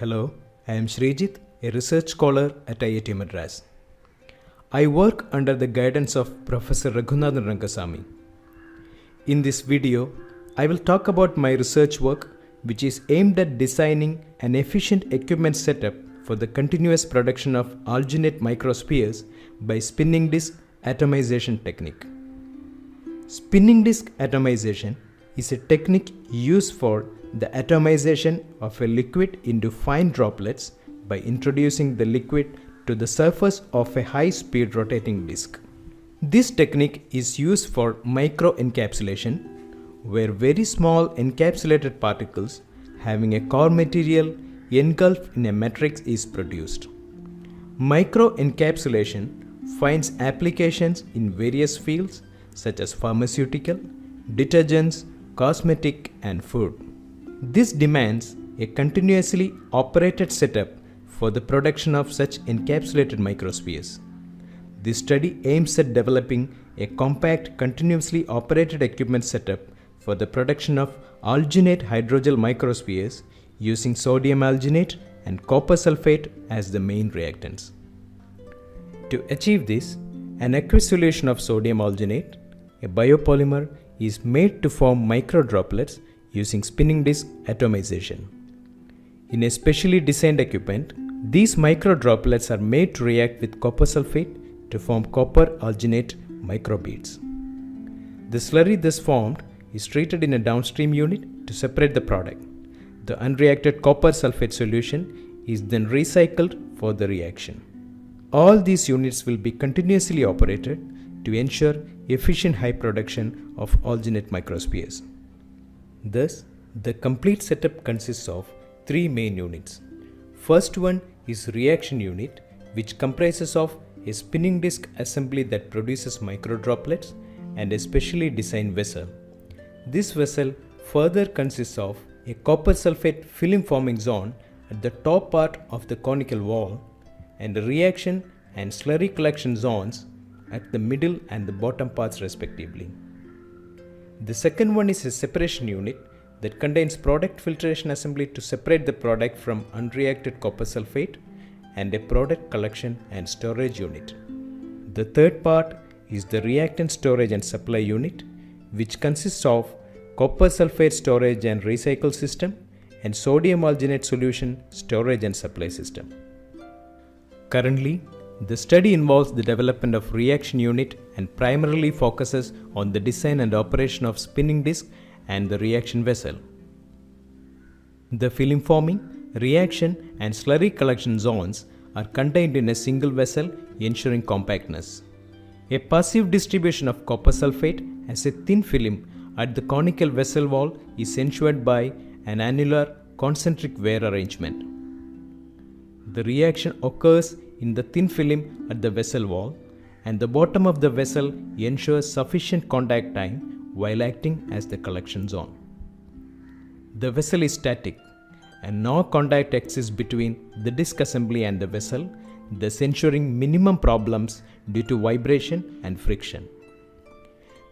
Hello, I am Sreejith, a research scholar at IIT Madras. I work under the guidance of Professor Raghunathan Rangasamy. In this video, I will talk about my research work which is aimed at designing an efficient equipment setup for the continuous production of alginate microspheres by spinning disk atomization technique. Spinning disk atomization is a technique used for the atomization of a liquid into fine droplets by introducing the liquid to the surface of a high-speed rotating disk. This technique is used for microencapsulation, where very small encapsulated particles having a core material engulfed in a matrix is produced. Microencapsulation finds applications in various fields such as pharmaceutical, detergents, cosmetic, and food. This demands a continuously operated setup for the production of such encapsulated microspheres. This study aims at developing a compact, continuously operated equipment setup for the production of alginate hydrogel microspheres using sodium alginate and copper sulfate as the main reactants. To achieve this, an aqueous solution of sodium alginate, a biopolymer, is made to form microdroplets using spinning disk atomization. In a specially designed equipment, these microdroplets are made to react with copper sulfate to form copper alginate microbeads. The slurry thus formed is treated in a downstream unit to separate the product. The unreacted copper sulfate solution is then recycled for the reaction. All these units will be continuously operated to ensure efficient high production of alginate microspheres. Thus, the complete setup consists of three main units. First one is reaction unit, which comprises of a spinning disk assembly that produces microdroplets and a specially designed vessel. This vessel further consists of a copper sulfate film forming zone at the top part of the conical wall and a reaction and slurry collection zones at the middle and the bottom parts respectively. The second one is a separation unit that contains product filtration assembly to separate the product from unreacted copper sulfate and a product collection and storage unit. The third part is the reactant storage and supply unit, which consists of copper sulfate storage and recycle system and sodium alginate solution storage and supply system. Currently, the study involves the development of reaction unit and primarily focuses on the design and operation of spinning disk and the reaction vessel. The film forming, reaction and slurry collection zones are contained in a single vessel, ensuring compactness. A passive distribution of copper sulfate as a thin film at the conical vessel wall is ensured by an annular concentric wear arrangement. The reaction occurs in the thin film at the vessel wall, and the bottom of the vessel ensures sufficient contact time while acting as the collection zone. The vessel is static and no contact exists between the disk assembly and the vessel, thus ensuring minimum problems due to vibration and friction.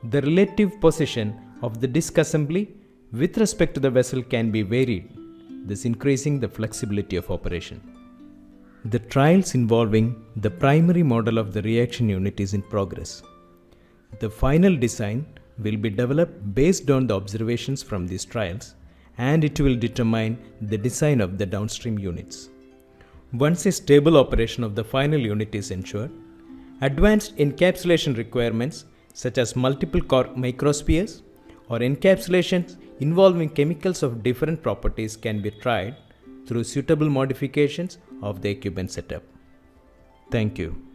The relative position of the disk assembly with respect to the vessel can be varied, thus increasing the flexibility of operation. The trials involving the primary model of the reaction unit is in progress. The final design will be developed based on the observations from these trials, and it will determine the design of the downstream units. Once a stable operation of the final unit is ensured, advanced encapsulation requirements such as multiple core microspheres or encapsulations involving chemicals of different properties can be tried through suitable modifications of the equipment setup. Thank you.